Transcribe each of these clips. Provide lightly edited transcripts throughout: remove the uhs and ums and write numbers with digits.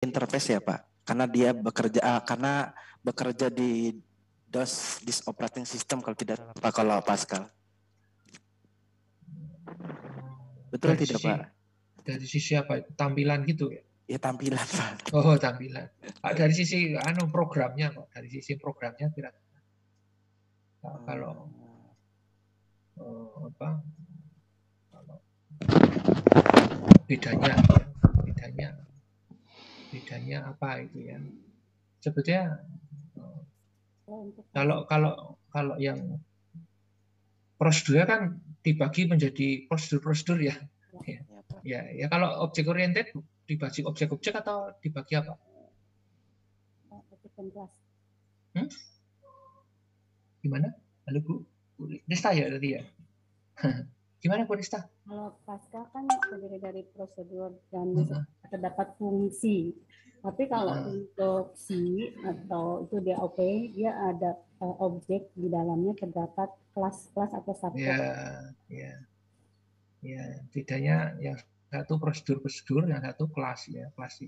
interface ya Pak, karena dia bekerja di DOS disk operating system kalau tidak salah Pak, kalau Pascal. Betul Dari tidak sisi, Pak? dari sisi apa? Tampilan gitu ya? Ya tampilan Pak. Oh, tampilan. Dari sisi programnya kok, dari sisi programnya kira-kira. Kalau apa? Kalau bedanya apa itu ya? Sebetulnya kalau yang prosedurnya kan dibagi menjadi prosedur-prosedur ya. Ya, kalau objek oriented dibagi objek-objek atau dibagi apa? Objek dan kelas. Gimana? Halo Bu? Nista ya tadi ya? Gimana Bu Nista? Kalau Pascal kan terdiri dari prosedur dan terdapat fungsi. Tapi kalau untuk C atau itu DOP, dia ada objek di dalamnya terdapat kelas-kelas atau subclass. Ya, bedanya yang satu prosedur, yang satu kelas ya. Kelas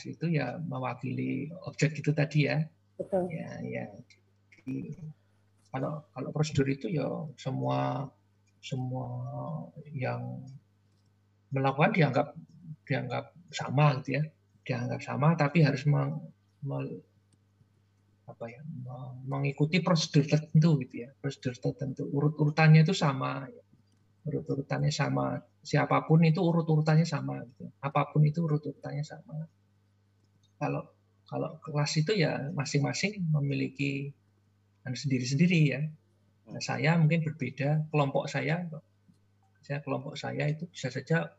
itu ya mewakili objek itu tadi ya. Betul. Ya. Jadi, kalau prosedur itu ya semua yang melakukan dianggap sama gitu ya. Dianggap sama tapi harus mengikuti prosedur tertentu gitu ya. Prosedur tertentu, urut-urutannya itu sama. Urut-urutannya sama. Siapapun itu urut-urutannya sama gitu. Apapun itu urut-urutannya sama. Kalau kelas itu ya masing-masing memiliki sendiri-sendiri ya. Saya mungkin berbeda, kelompok saya itu bisa saja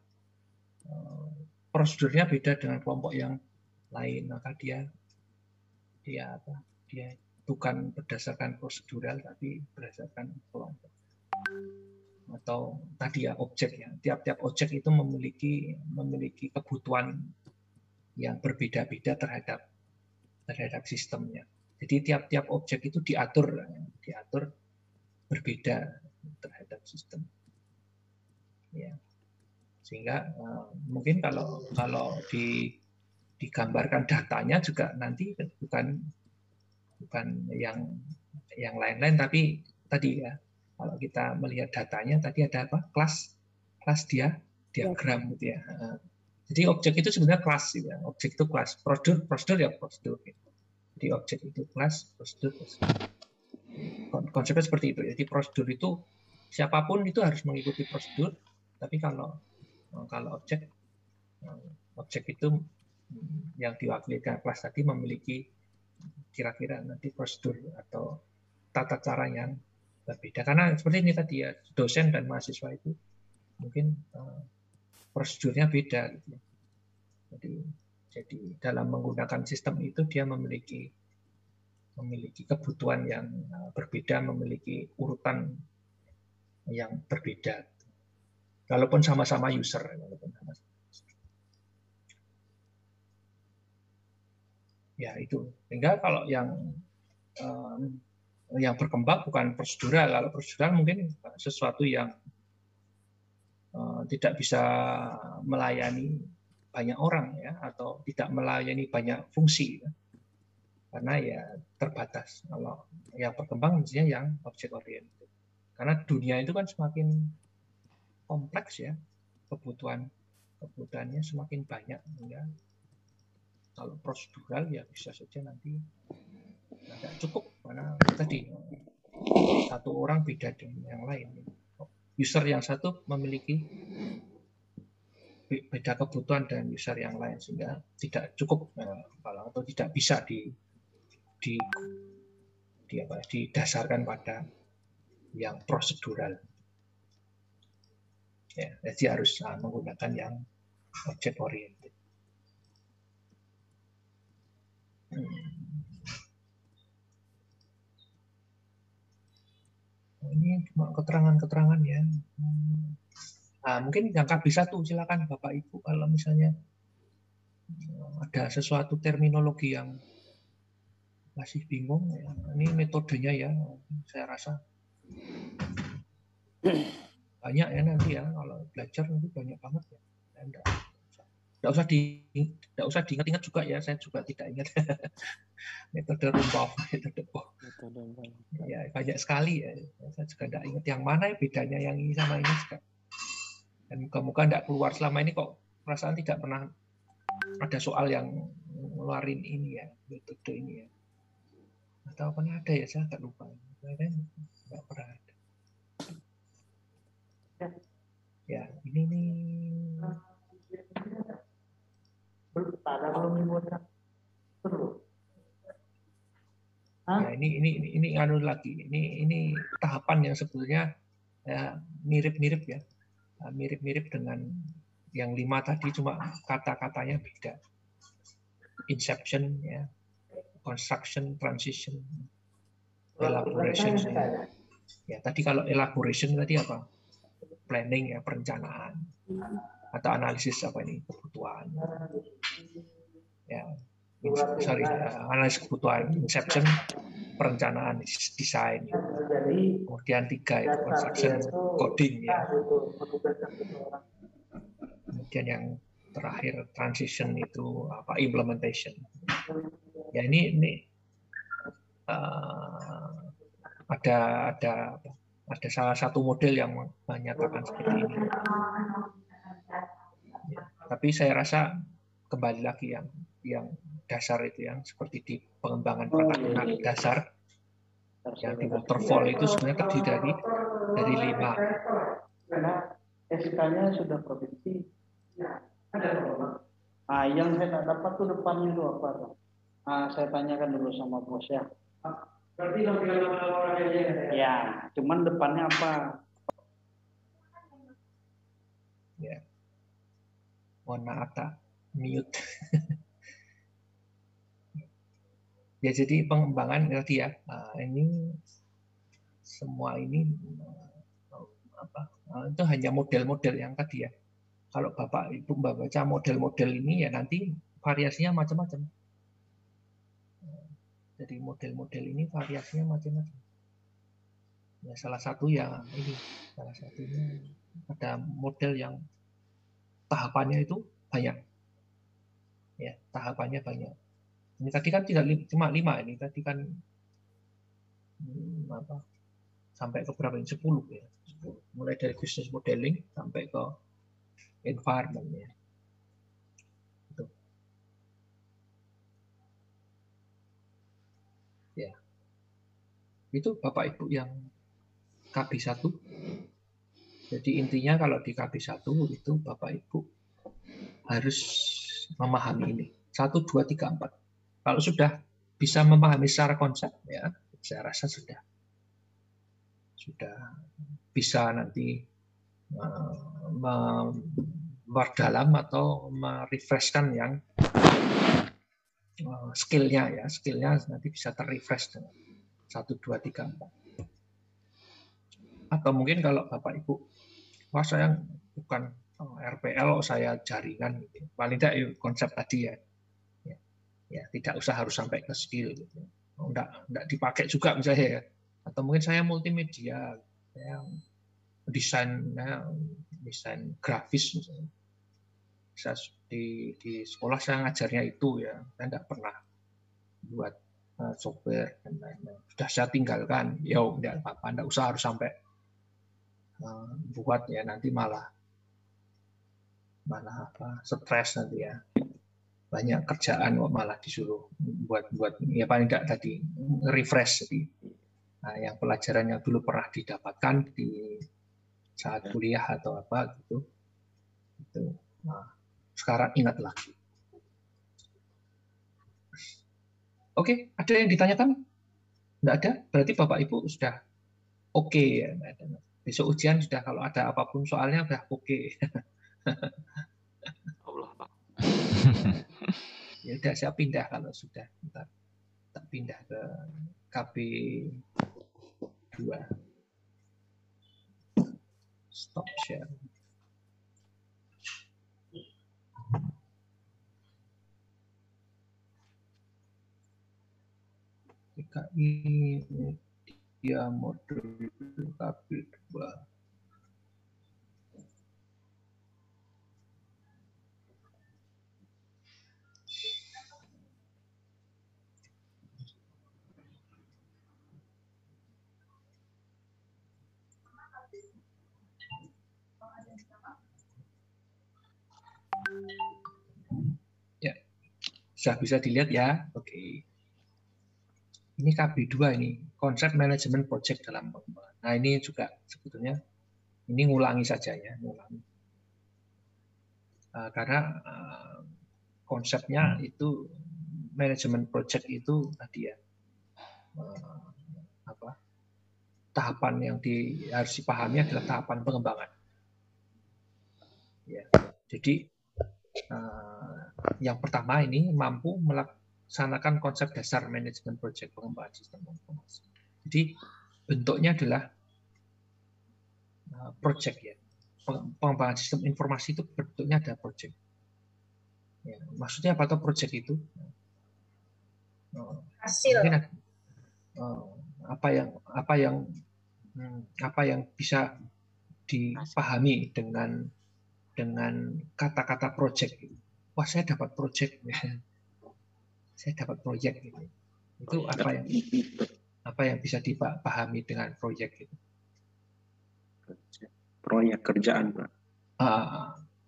prosedurnya beda dengan kelompok yang lain, maka dia bukan berdasarkan prosedural tapi berdasarkan kelompok. Atau tadi ya objek ya, tiap-tiap objek itu memiliki kebutuhan yang berbeda-beda terhadap sistemnya. Jadi tiap-tiap objek itu diatur berbeda terhadap sistem. Ya. Sehingga mungkin kalau digambarkan datanya juga nanti bukan yang lain-lain, tapi tadi ya kalau kita melihat datanya tadi ada apa? Kelas diagram gitu ya. Jadi objek itu sebenarnya kelas gitu ya. Objek itu kelas, prosedur ya prosedur gitu. Jadi objek itu kelas, prosedur. Konsepnya seperti itu. Jadi prosedur itu siapapun itu harus mengikuti prosedur, tapi kalau objek itu yang diwakili kelas tadi memiliki kira-kira nanti prosedur atau tata cara yang berbeda. Karena seperti ini tadi ya, dosen dan mahasiswa itu mungkin prosedurnya beda gitu. Jadi dalam menggunakan sistem itu dia memiliki kebutuhan yang berbeda, memiliki urutan yang berbeda. Walaupun sama-sama user. Ya itu. Sehingga kalau yang berkembang bukan prosedural. Kalau prosedural mungkin sesuatu yang tidak bisa melayani banyak orang ya, atau tidak melayani banyak fungsi ya. Karena ya terbatas. Kalau yang berkembang mestinya yang object oriented. Karena dunia itu kan semakin kompleks ya, kebutuhannya semakin banyak ya. Kalau prosedural ya bisa saja nanti tidak cukup karena tadi satu orang beda dengan yang lain. User yang satu memiliki beda kebutuhan dengan user yang lain sehingga tidak cukup atau tidak bisa didasarkan pada yang prosedural. Ya, jadi harus menggunakan yang object oriented. Ini cuma keterangan-keterangan ya. Nah, mungkin yang bisa tuh silakan Bapak Ibu kalau misalnya ada sesuatu terminologi yang masih bingung ya. Ini metodenya ya, saya rasa banyak ya nanti ya, kalau belajar nanti banyak banget ya. Tidak usah diingat-ingat juga ya, saya juga tidak ingat. Metode Rumbaugh, metode Bohr. Ya, banyak sekali ya. Saya juga tidak ingat yang mana ya bedanya yang ini sama ini juga. Dan muka-muka tidak keluar selama ini kok perasaan tidak pernah ada soal yang ngeluarin ini ya, metode ini ya. Atau pernah ada ya, saya agak lupa. Nggak pernah ada. Ya, ini nih. Ya, ini anu lagi. Ini tahapan yang sebetulnya ya, mirip-mirip ya. Mirip-mirip dengan yang 5 tadi, cuma kata-katanya beda. Inception ya, construction, transition, elaboration. Ya, tadi kalau elaboration tadi apa? Planning ya, perencanaan. Atau analisis apa ini, kebutuhan. Ya, analisis kebutuhan. Inception, perencanaan, desain. Kemudian 3 itu construction, coding ya. Kemudian yang terakhir transition itu apa, implementation. Ya ini ada salah satu model yang menyatakan seperti ini. Ya, tapi saya rasa kembali lagi yang dasar itu yang seperti di pengembangan perangkat dasar yang di waterfall itu sebenarnya terdiri dari 5. SK-nya sudah provinsi. Nah, yang saya tak dapat tuh depannya itu apa? Nah, saya tanyakan dulu sama bos ya. Berarti orang aja. Ya, cuman depannya apa? Ya. Mohon maaf tak mute. Ya, jadi pengembangan tadi ya. Nah, ini semua ini apa? Itu hanya model-model yang tadi ya. Kalau Bapak Ibu membaca model-model ini ya nanti variasinya macam-macam. Jadi model-model ini variasinya macam-macam. Ya, salah satu ya ini, salah satunya ada model yang tahapannya itu banyak. Ya, tahapannya banyak. Ini tadi kan tidak cuma 5 ini, tadi kan apa? Sampai ke berapa ini? 10 ya. 10. Mulai dari business modeling sampai ke environment ya. Itu. Ya. Itu Bapak Ibu yang KB1. Jadi intinya kalau di KB1 itu Bapak Ibu harus memahami ini. 1, 2, 3, 4. Kalau sudah bisa memahami secara konsep ya, saya rasa sudah bisa nanti memperdalam atau merefreshkan yang skillnya ya, skillnya nanti bisa terrefresh dengan 1, 2, 3, 4. Atau mungkin kalau Bapak Ibu, wah saya bukan RPL, saya jaringan, gitu. Paling tidak konsep tadi ya. Ya, tidak usah harus sampai ke skill, gitu. Enggak dipakai juga misalnya ya. Atau mungkin saya multimedia, saya desain grafis misalnya. Saya di sekolah saya ngajarnya itu ya, saya enggak pernah buat software dan lain-lain. Sudah saya tinggalkan, ya enggak apa-apa, enggak usah harus sampai buat ya, nanti malah apa, stres nanti ya, banyak kerjaan kok malah disuruh buat ya paling tidak tadi refresh. Jadi yang pelajaran yang dulu pernah didapatkan di saat kuliah atau apa gitu, itu sekarang ingat lagi. Oke, ada yang ditanyakan? Enggak ada? Berarti Bapak Ibu sudah oke ya. Besok ujian sudah, kalau ada apapun soalnya sudah oke. Allah, Pak. Ya udah, saya pindah kalau sudah. Bentar. Tak pindah ke KB 2. Stop share. DKI dia modul KB 2. Ya, bisa dilihat ya. Oke. Ini KB2 ini, konsep manajemen project dalam pengembangan. Nah, ini juga sebetulnya ini ngulangi saja ya, ngulangi. Karena konsepnya itu manajemen project itu tadi ya, tahapan yang harus dipahami adalah tahapan pengembangan. Ya, jadi yang pertama ini mampu melaksanakan konsep dasar manajemen project pengembangan sistem informasi. Jadi bentuknya adalah project ya. Pengembangan sistem informasi itu bentuknya ada project. Ya, maksudnya apa tuh project itu? Hasil. Mungkin apa yang bisa dipahami dengan kata-kata project. Wah, saya dapat project. Saya dapat project gitu. Itu apa yang bisa dipahami dengan project itu? Proyek kerjaan, Pak.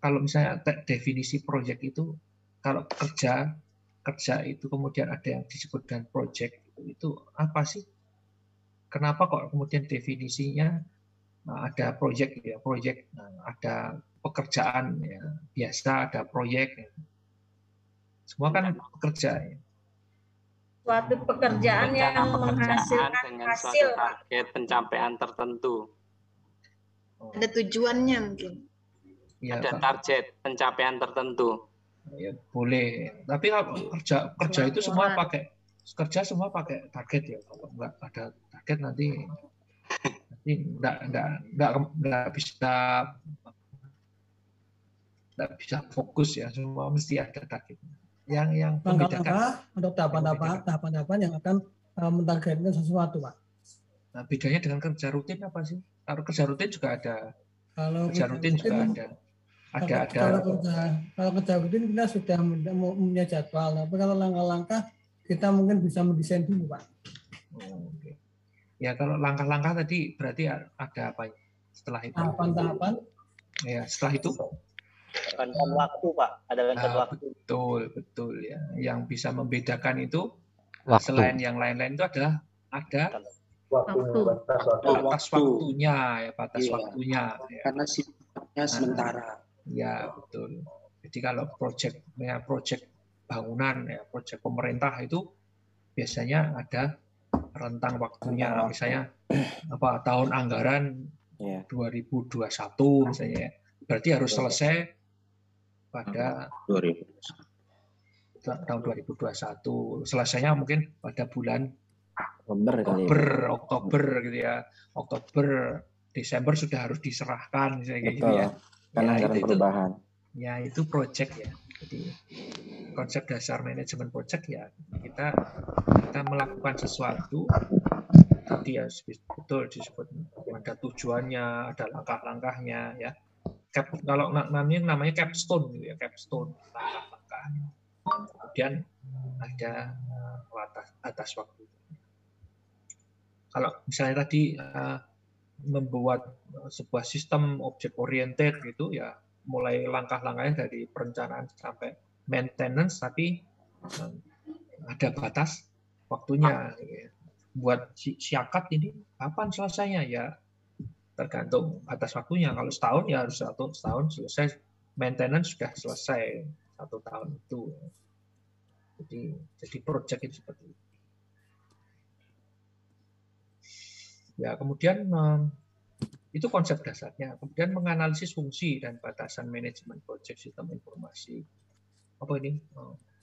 Kalau misalnya definisi project itu, kalau kerja itu kemudian ada yang disebut dengan project, itu apa sih? Kenapa kok kemudian definisinya ada project ya, project, ada pekerjaan ya, biasa, ada proyek ya. Semua kan pekerja ya. Suatu pekerjaan yang menghasilkan dengan hasil, suatu target pencapaian tertentu. ada tujuannya mungkin. Ya, ada target pencapaian tertentu. Ya, boleh. Tapi kalau kerja itu semua pakai target ya. Kalau nggak ada target nanti nggak bisa fokus ya. Semua mesti ada target. Yang membedakan untuk tahapan-tahapan yang akan mentargetkan sesuatu, Pak. Nah, bedanya dengan kerja rutin apa sih? Kalau kerja rutin juga ada. Kalau kerja rutin juga ada. Kalau kerja rutin kita sudah punya jadwal, tapi kalau langkah-langkah kita mungkin bisa mendesain dulu, Pak. Oke. Ya, kalau langkah-langkah tadi berarti ada apa ya? Setelah itu. Tahapan-tahapan. Ya, setelah itu. Rentang waktu, Pak. Ada rentang waktu. Betul ya. Yang bisa membedakan itu waktu. Selain yang lain-lain itu ada batas waktunya ya, batas waktunya. Ya. Karena sifatnya sementara. Ya, betul. Jadi kalau proyek bangunan ya, proyek pemerintah itu biasanya ada rentang waktunya. Misalnya tahun anggaran 2021 misalnya. Berarti harus selesai pada tahun 2021. Selesainya mungkin pada bulan Oktober gitu ya. Oktober, Desember sudah harus diserahkan misalnya kayak gitu ya. Karena anggaran perubahan. Ya, itu project ya. Jadi konsep dasar manajemen project ya, kita melakukan sesuatu tadi ya, betul disebut ada tujuannya, ada langkah-langkahnya ya. Kalau namanya capstone gitu ya, capstone langkah-langkahnya. Kemudian ada batas waktu. Kalau misalnya tadi membuat sebuah sistem object oriented gitu ya, mulai langkah-langkahnya dari perencanaan sampai maintenance, tapi ada batas waktunya. Buat siakat ini kapan selesainya ya, tergantung batas waktunya. Kalau setahun ya harus setahun selesai, maintenance sudah selesai 1 tahun itu. Jadi project itu seperti itu. Ya, kemudian itu konsep dasarnya. Kemudian menganalisis fungsi dan batasan manajemen project sistem informasi. Apa ini?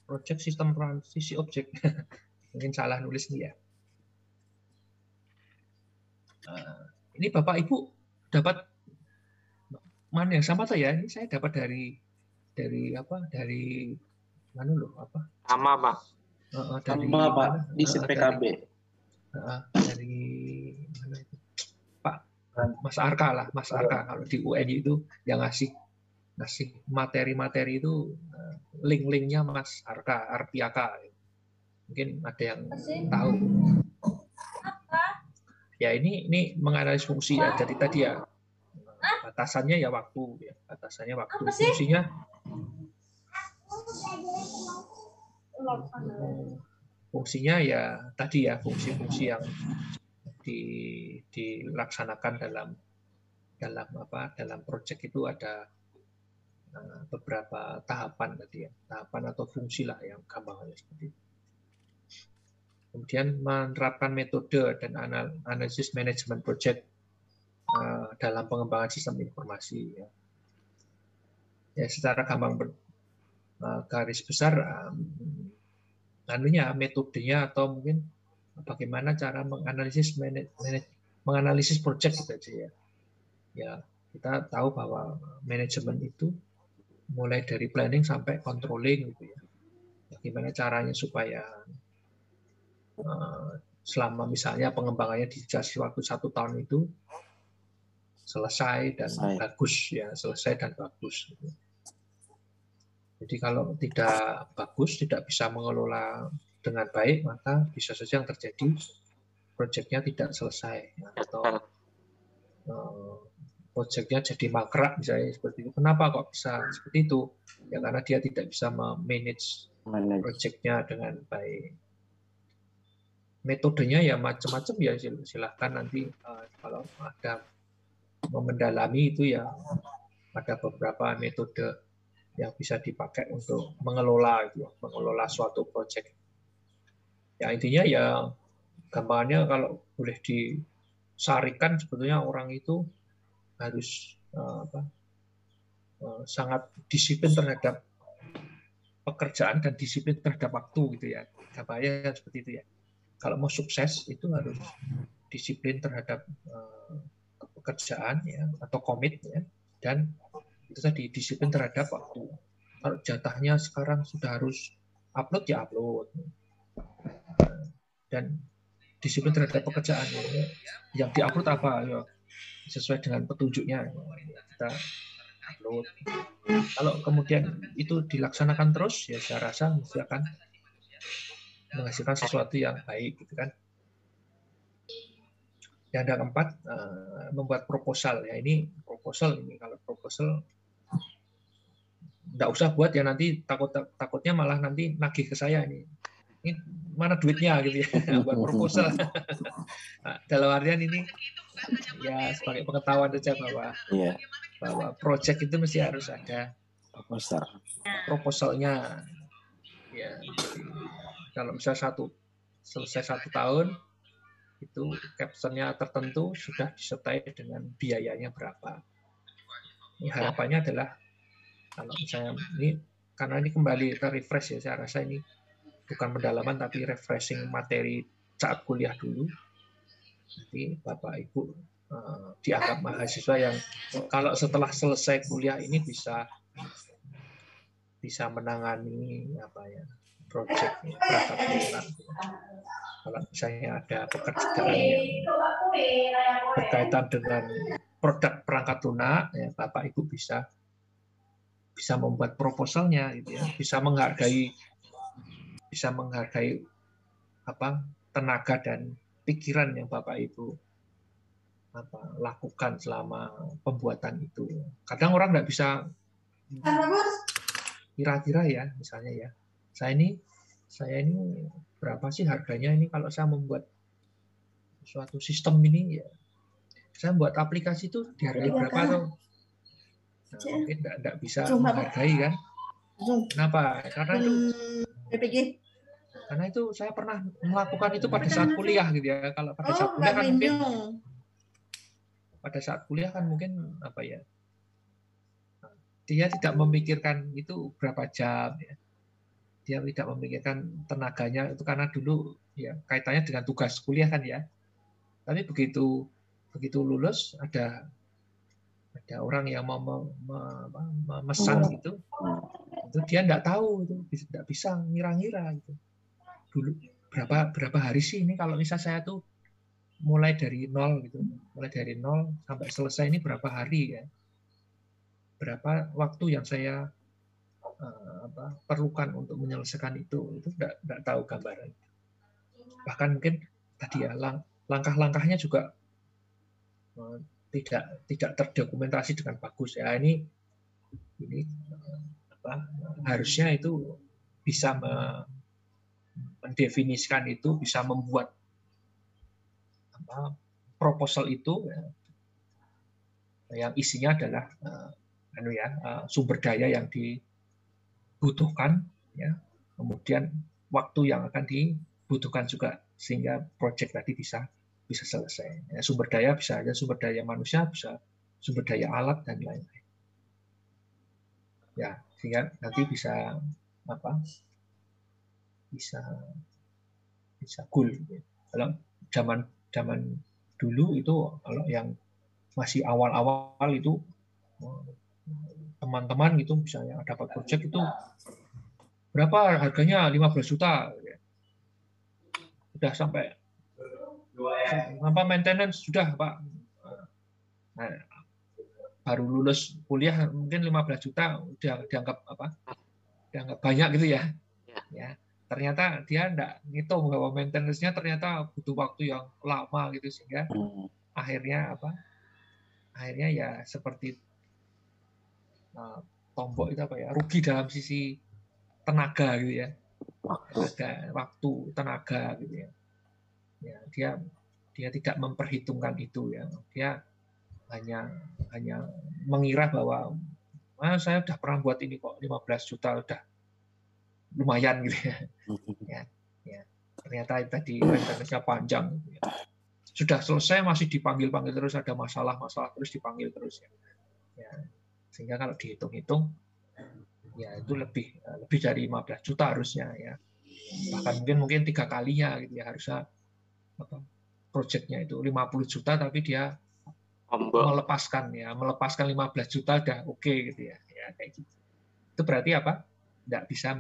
Project sistem transisi objek. Mungkin salah nulis nih ya. Ini Bapak Ibu dapat mana yang sama tuh ya? Ini saya dapat dari apa? Dari mana loh? Apa? Sama, Pak. Sama, Pak. Di CPKB. Dari mana itu? Pak Mas Arka lah, Mas Arka. Kalau di UNI itu yang ngasih materi-materi itu link-linknya Mas Arka, Arpiaka. Mungkin ada yang tahu. Ya, ini menganalisis fungsi ya. Jadi tadi ya batasannya ya waktu ya, batasannya waktu. Fungsinya ya tadi ya, fungsi-fungsi yang dilaksanakan dalam proyek itu ada beberapa tahapan tadi ya, tahapan atau fungsi lah yang gampangnya seperti itu. Kemudian menerapkan metode dan analisis manajemen proyek dalam pengembangan sistem informasi. Ya secara gampang garis besar metodenya atau mungkin bagaimana cara menganalisis proyek gitu aja ya. Ya kita tahu bahwa manajemen itu mulai dari planning sampai controlling gitu ya. Bagaimana caranya supaya selama misalnya pengembangannya dikasih waktu 1 tahun itu selesai dan bagus ya, selesai dan bagus. Jadi kalau tidak bagus, tidak bisa mengelola dengan baik, maka bisa saja yang terjadi proyeknya tidak selesai atau proyeknya jadi mangkrak misalnya seperti itu. Kenapa kok bisa seperti itu? Ya karena dia tidak bisa memanage proyeknya dengan baik. Metodenya ya macam-macam ya, silahkan nanti kalau ada mendalami itu ya ada beberapa metode yang bisa dipakai untuk mengelola suatu proyek. Ya intinya ya gambarnya kalau boleh disarikan sebetulnya orang itu harus sangat disiplin terhadap pekerjaan dan disiplin terhadap waktu gitu ya. Gambarnya seperti itu ya. Kalau mau sukses itu harus disiplin terhadap pekerjaan ya atau komit ya, dan itu tadi disiplin terhadap waktu. Kalau jatahnya sekarang sudah harus upload ya upload, dan disiplin terhadap pekerjaan ya. Yang diupload apa ya sesuai dengan petunjuknya kita upload. Kalau kemudian itu dilaksanakan terus ya saya rasa mesti akan menghasilkan sesuatu yang baik gitu kan. Yang ada keempat, membuat proposal ya. Ini proposal ini, kalau proposal nggak usah buat ya, nanti takutnya malah nanti nagih ke saya ini mana duitnya gitu ya buat proposal. Nah, dalam artian ini ya sebagai pengetahuan saja bahwa project itu mesti harus ada proposalnya ya. Kalau misalnya selesai 1 tahun itu captionnya tertentu sudah disertai dengan biayanya berapa. Ini harapannya adalah kalau misalnya ini, karena ini kembali ke refresh ya, saya rasa ini bukan pendalaman tapi refreshing materi saat kuliah dulu. Jadi Bapak Ibu dianggap mahasiswa yang kalau setelah selesai kuliah ini bisa menangani proyek perangkat lunak. Kalau misalnya ada pekerjaan yang berkaitan dengan produk perangkat lunak, ya Bapak Ibu bisa membuat proposalnya, gitu ya. Bisa menghargai tenaga dan pikiran yang Bapak Ibu lakukan selama pembuatan itu. Kadang orang nggak bisa kira-kira ya, misalnya ya, saya ini berapa sih harganya ini kalau saya membuat suatu sistem ini ya, saya buat aplikasi itu dihargai berapa tuh? Nah, mungkin nggak bisa menghargai kan? Kenapa? Karena itu saya pernah melakukan itu pada saat kuliah gitu ya. Kalau pada saat kuliah kan mungkin dia tidak memikirkan itu berapa jam ya. Dia tidak memikirkan tenaganya itu karena dulu ya kaitannya dengan tugas kuliah kan ya. Tapi begitu lulus ada orang yang mau memesan itu dia nggak tahu, itu tidak bisa ngira-ngira gitu. Dulu berapa hari sih ini kalau misalnya saya tuh mulai dari nol sampai selesai ini berapa hari ya, berapa waktu yang saya perlukan untuk menyelesaikan itu nggak tahu gambaran. Bahkan mungkin tadi ya langkah-langkahnya juga tidak terdokumentasi dengan bagus ya. Ini harusnya itu bisa mendefinisikan itu, bisa membuat proposal itu yang isinya adalah sumber daya yang dibutuhkan, ya, kemudian waktu yang akan dibutuhkan juga sehingga proyek tadi bisa selesai. Ya, sumber daya bisa ada sumber daya manusia, bisa sumber daya alat dan lain-lain. Ya, sehingga nanti bisa bisa goal. Kalau zaman dulu itu, kalau yang masih awal-awal itu teman-teman gitu misalnya dapat proyek itu berapa harganya, 15 juta, sudah sampai maintenance sudah Pak. Nah, baru lulus kuliah mungkin 15 juta udah dianggap banyak gitu ya. Ya, ternyata dia enggak ngitung bahwa maintenance-nya ternyata butuh waktu yang lama gitu, sehingga akhirnya ya seperti tombok itu rugi dalam sisi tenaga gitu ya, waktu tenaga gitu ya. Ya, dia tidak memperhitungkan itu ya, dia hanya mengira bahwa saya udah pernah buat ini kok, 15 juta udah lumayan gitu ya. Ya, ternyata tadi maintenance-nya panjang gitu ya. Sudah selesai masih dipanggil terus, ada masalah terus dipanggil terus ya. Sehingga kalau dihitung-hitung ya itu lebih dari 15 juta harusnya ya. Bahkan mungkin 3 kalinya gitu ya, harusnya proyeknya itu 50 juta tapi dia melepaskan 15 juta udah oke gitu ya. Ya kayak gitu. Itu berarti Tidak bisa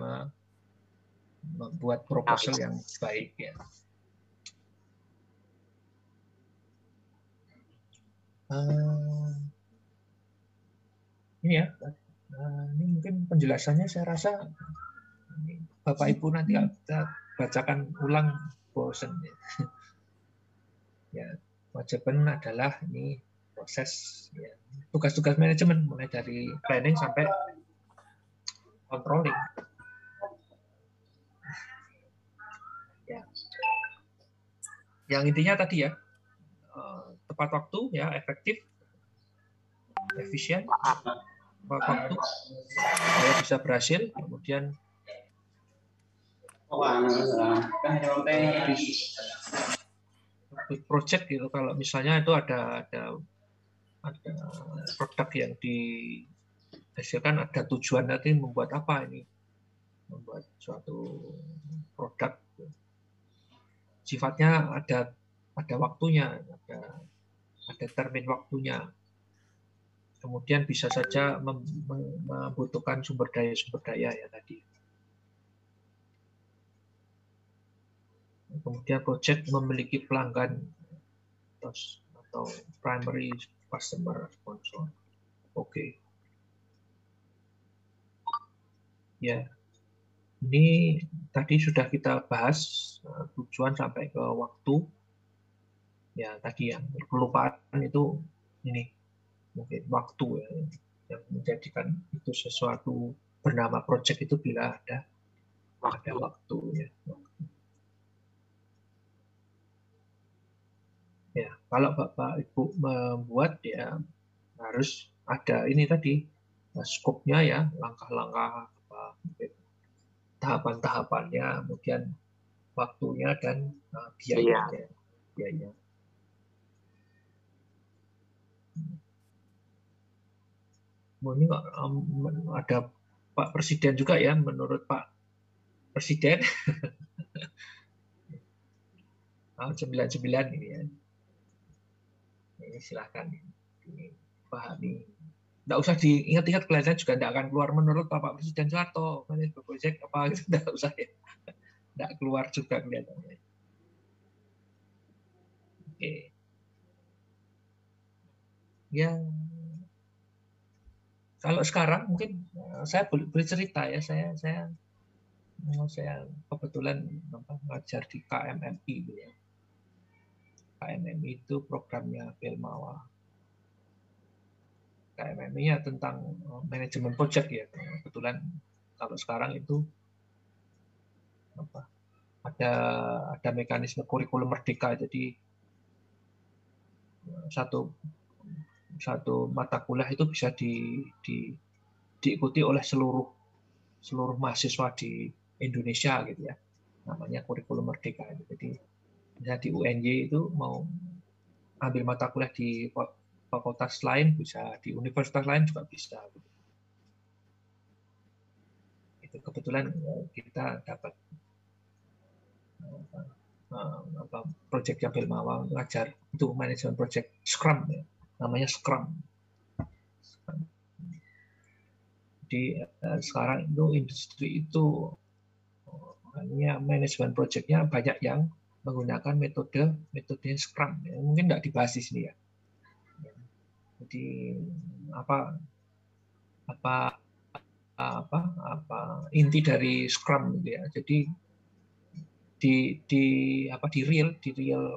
membuat proposal yang baik ya. Ini ya, ini mungkin penjelasannya saya rasa Bapak Ibu nanti kita bacakan ulang, bosen ya. Ya, wajiban adalah ini proses ya, tugas-tugas manajemen mulai dari planning sampai controlling. Ya. Yang intinya tadi ya, tepat waktu ya, efektif, efisien, tepat waktu supaya bisa berhasil, kemudian project gitu. Kalau misalnya itu ada produk yang dihasilkan, ada tujuan nanti membuat apa ini, membuat suatu produk sifatnya ada waktunya, ada termin waktunya. Kemudian bisa saja membutuhkan sumber daya ya tadi. Kemudian project memiliki pelanggan atau primary customer sponsor. Oke. Ya. Ini tadi sudah kita bahas tujuan sampai ke waktu. Ya, tadi yang kelupaan itu ini mungkin waktu ya, yang menjadikan itu sesuatu bernama project itu bila ada waktu ya. Ya, kalau Bapak Ibu membuat ya harus ada ini tadi skopnya ya, langkah-langkah tahapan-tahapannya, kemudian waktunya dan biayanya. Biaya. Ini ada Pak Presiden juga ya, menurut Pak Presiden 99 ini ya. Ini silahkan dipahami. Nggak usah diingat-ingat, kelihatannya juga nggak akan keluar menurut Bapak Presiden Soeharto. Proyek apa gitu, nggak usah ya. Nggak keluar juga kelihatannya. Oke. Ya, kalau sekarang mungkin saya boleh cerita ya, saya kebetulan ngajar di KMMI gitu ya. KMMI itu programnya Pelmawa. KMMI-nya tentang manajemen project ya. Kebetulan kalau sekarang itu ada mekanisme kurikulum merdeka, jadi satu mata kuliah itu bisa diikuti oleh seluruh mahasiswa di Indonesia gitu ya, namanya kurikulum merdeka. Jadi misalnya di UNY itu mau ambil mata kuliah di fakultas lain bisa, di universitas lain juga bisa. Itu kebetulan kita dapat project Jabel Mawang ngajar itu manajemen project Scrum ya, namanya Scrum. Jadi sekarang itu industri itu hanya manajemen projectnya banyak yang menggunakan metode Scrum. Ya, mungkin tidak dibahas di sini ya. Jadi apa inti dari Scrum gitu ya. Jadi di real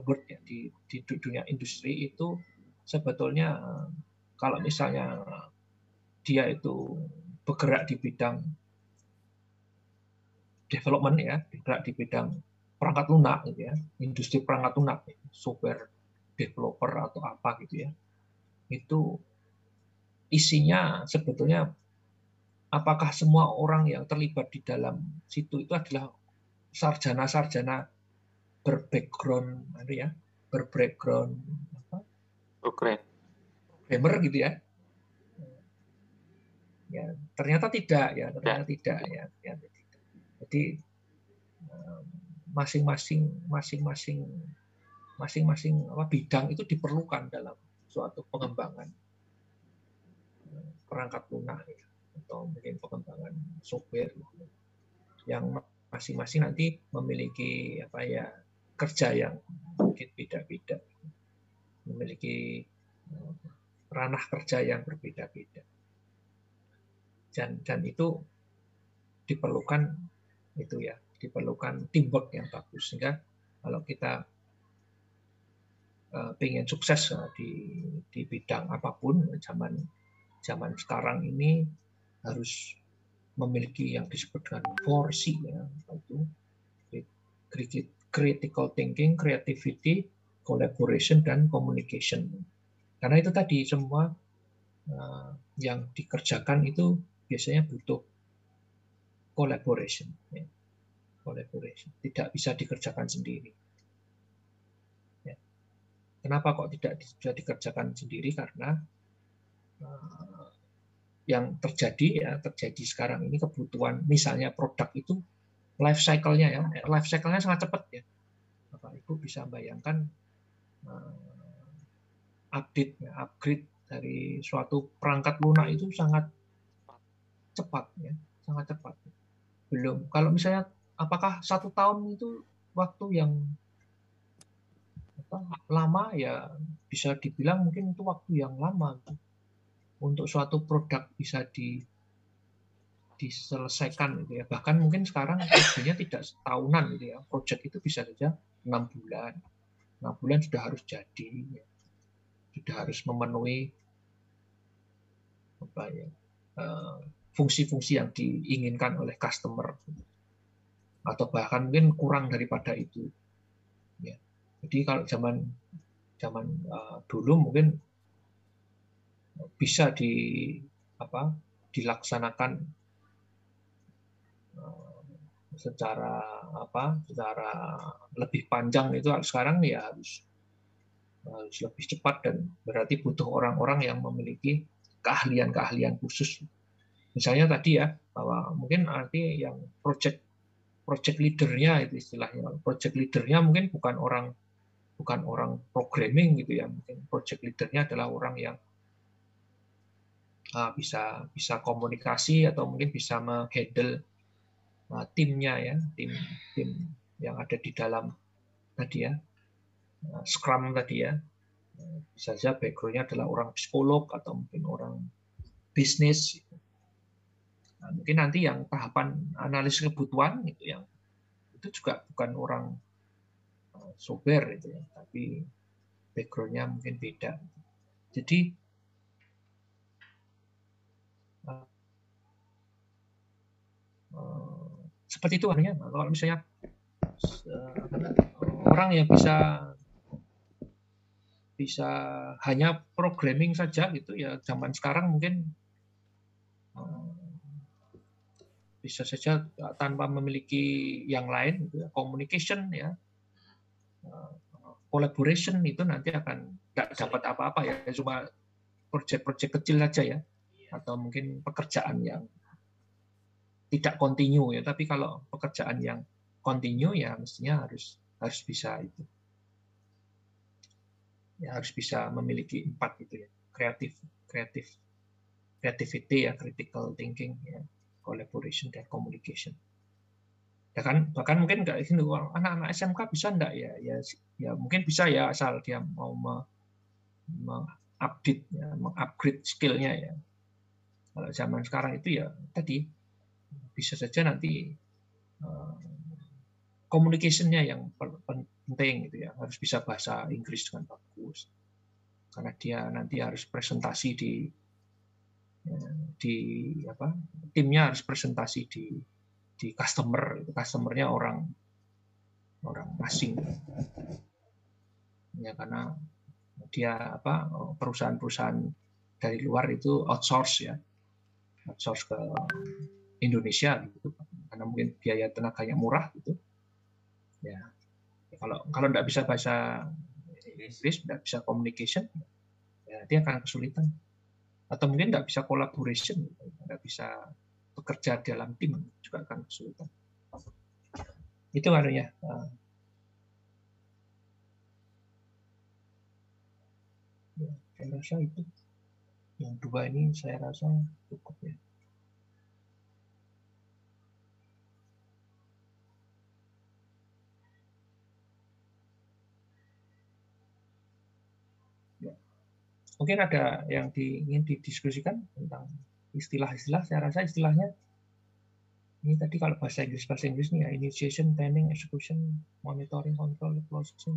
world ya, di dunia industri itu sebetulnya kalau misalnya dia itu bergerak di bidang development ya, bergerak di bidang perangkat lunak gitu ya, industri perangkat lunak, software developer atau apa gitu ya, itu isinya sebetulnya apakah semua orang yang terlibat di dalam situ itu adalah sarjana berbackground programmer gitu ya. Ya, ternyata tidak ya. Jadi masing-masing bidang itu diperlukan dalam suatu pengembangan perangkat lunak ya, atau mungkin pengembangan software yang masing-masing nanti memiliki kerja yang mungkin beda-beda, memiliki ranah kerja yang berbeda-beda, dan itu diperlukan teamwork yang bagus. Sehingga kalau kita ingin sukses di bidang apapun zaman sekarang ini harus memiliki yang disebut dengan 4C ya, yaitu critical thinking, creativity, collaboration, dan communication. Karena itu tadi semua yang dikerjakan itu biasanya butuh collaboration. Ya. Collaboration tidak bisa dikerjakan sendiri. Ya. Kenapa kok tidak bisa dikerjakan sendiri? Karena yang terjadi sekarang ini kebutuhan, misalnya produk itu life cycle-nya sangat cepat ya. Bapak Ibu bisa bayangkan upgrade dari suatu perangkat lunak itu sangat cepat ya, sangat cepat. Belum kalau misalnya apakah 1 tahun itu waktu yang lama ya, bisa dibilang mungkin itu waktu yang lama untuk suatu produk bisa diselesaikan gitu ya. Bahkan mungkin sekarang proyeknya tidak setahunan gitu ya. Proyek itu bisa saja 6 bulan. 6 bulan sudah harus jadi. Ya. Sudah harus memenuhi fungsi-fungsi yang diinginkan oleh customer. Atau bahkan mungkin kurang daripada itu. Ya. Jadi kalau zaman dulu mungkin bisa dilaksanakan secara lebih panjang, itu sekarang ya harus lebih cepat, dan berarti butuh orang-orang yang memiliki keahlian khusus. Misalnya tadi ya, bahwa mungkin nanti yang project leader-nya itu istilahnya, project leader-nya mungkin bukan orang programming gitu ya, mungkin project leader-nya adalah orang yang bisa komunikasi atau mungkin bisa menghandle timnya ya, tim yang ada di dalam tadi ya, Scrum tadi ya. Bisa saja background-nya adalah orang psikolog atau mungkin orang bisnis. Nah, mungkin nanti yang tahapan analisis kebutuhan itu juga bukan orang software itu ya, tapi background-nya mungkin beda. Jadi seperti itu artinya. Kalau misalnya orang yang bisa hanya programming saja gitu ya, zaman sekarang mungkin bisa saja tanpa memiliki yang lain gitu ya, communication ya, collaboration itu nanti akan nggak dapat apa-apa ya, cuma proyek-proyek kecil saja ya, atau mungkin pekerjaan yang tidak continue ya. Tapi kalau pekerjaan yang continue ya mestinya harus bisa itu ya, harus bisa memiliki 4 itu ya, creativity ya, critical thinking ya, collaboration dan communication. Ya kan, bahkan mungkin nggak ini anak-anak SMK bisa enggak ya mungkin bisa ya, asal dia mau mengupdate ya, mengupgrade skillnya ya. Kalau zaman sekarang itu ya tadi bisa saja nanti communication-nya yang penting gitu ya, harus bisa bahasa Inggris dengan bagus, karena dia nanti harus presentasi di apa, timnya harus presentasi di customernya orang asing ya, karena dia apa, perusahaan-perusahaan dari luar itu outsource ke Indonesia gitu, karena mungkin biaya tenaganya murah gitu ya. Kalau tidak bisa bahasa Inggris, tidak bisa communication ya, dia akan kesulitan, atau mungkin tidak bisa collaboration, tidak bisa bekerja dalam tim, juga akan kesulitan. Itu anunya. Ya, saya rasa itu yang 2 ini saya rasa cukup ya. Mungkin ada yang ingin didiskusikan tentang istilah-istilah. Saya rasa istilahnya ini tadi, kalau bahasa Inggris nih ya, initiation, planning, execution, monitoring, control, closing.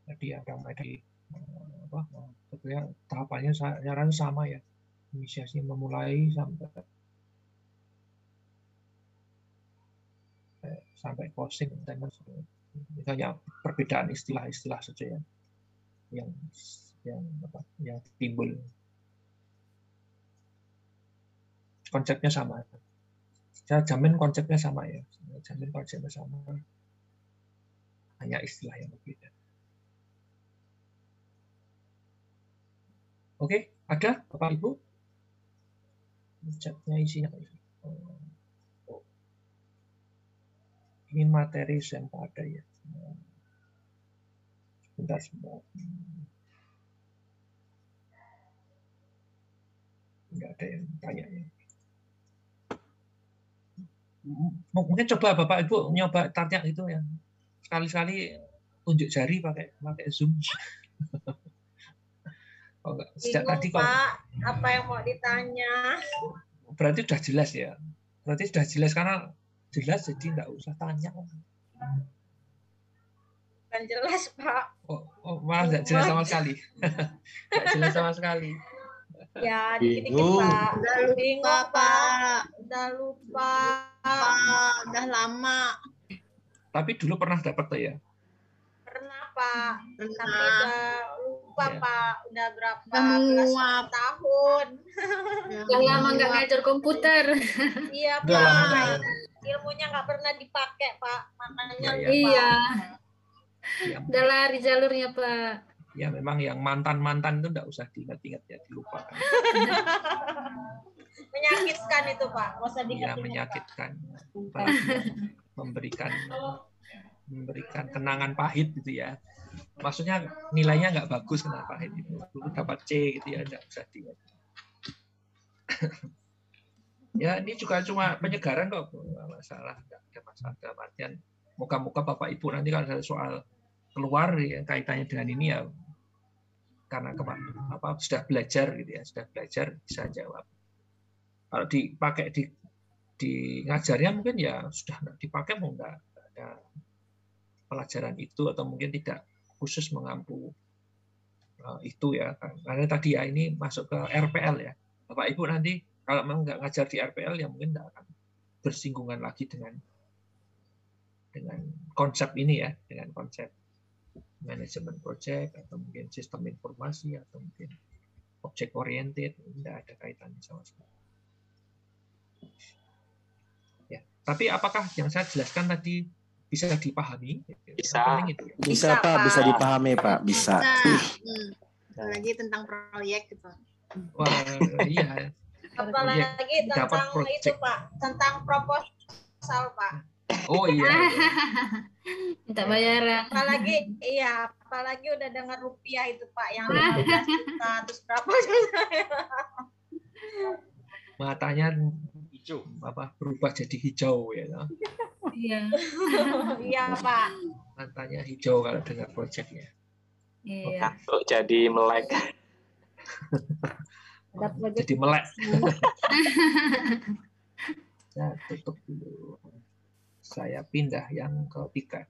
Tadi ada dari apa? Sebetulnya tahapannya saya rasa sama ya. Inisiasi memulai sampai closing, misalnya perbedaan istilah-istilah saja ya, yang timbul. Konsepnya sama. Saya jamin konsepnya sama ya. Hanya istilah yang berbeda. Oke, ada Bapak Ibu? Chatnya isinya apa? Ini materi sampel ada ya. Sebentar. Enggak ada yang tanya ya. Mungkin coba Bapak Ibu nyoba tanya itu ya. Sekali-sekali tunjuk jari pakai Zoom. Oh, enggak. Sejak tadi kok. Pak, apa yang mau ditanya? Berarti sudah jelas ya. Berarti sudah jelas, karena jelas jadi enggak usah tanya. Bukan jelas, Pak. Oh, malah enggak jelas sama sekali. Enggak jelas sama sekali. Ya, dikit-dikit, Pak. Udah lupa, Pak. Udah lama. Tapi dulu pernah dapat tuh ya? Pernah, Pak. Tapi udah lupa, ya. Pak. Udah berapa tahun. Udah lama nggak ngajar komputer. Iya, Pak. Ilmunya nggak pernah dipakai, Pak. Makanya lupa. Iya. Udah lari jalurnya, Pak. Ya, memang yang mantan-mantan itu enggak usah diingat-ingat ya, dilupakan. Menyakitkan itu, Pak. Nggak usah diingat-ingat. Ya, menyakitkan. Memberikan kenangan pahit gitu ya. Maksudnya nilainya nggak bagus, kenapa pahit itu. Dulu dapat C gitu ya, enggak usah diingat. Ya, ini juga cuma penyegaran kok, enggak masalah, enggak ada masalah. Dalam artian, moga-moga Bapak Ibu nanti kalau ada soal keluar yang kaitannya dengan ini ya, karena sudah belajar gitu ya, bisa jawab. Kalau dipakai di ngajarnya mungkin ya sudah nggak dipakai, mau nggak ada pelajaran itu, atau mungkin tidak khusus mengampu itu ya, karena tadi ya ini masuk ke RPL ya. Bapak Ibu nanti kalau memang nggak ngajar di RPL ya mungkin nggak akan bersinggungan lagi dengan konsep ini ya, dengan konsep manajemen project atau mungkin sistem informasi atau mungkin object oriented, tidak ada kaitannya sama sekali. Ya, tapi apakah yang saya jelaskan tadi bisa dipahami? Bisa. Itu, ya. Bisa Pak, bisa dipahami Pak, bisa. Apalagi tentang proyek gitu. Wah, iya. Apalagi tentang itu Pak, tentang proposal Pak. Oh iya. Minta bayaran. Apalagi udah dengar rupiah itu Pak yang 15 juta terus berapa juta. Matanya hijau, berubah jadi hijau ya. Iya. Iya Pak. Matanya hijau kalau dengar proyeknya. Iya. Kok jadi melek. Jadi melek. Saya tutup dulu. Saya pindah yang ketiga.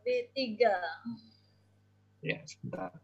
B3. Ya, sebentar.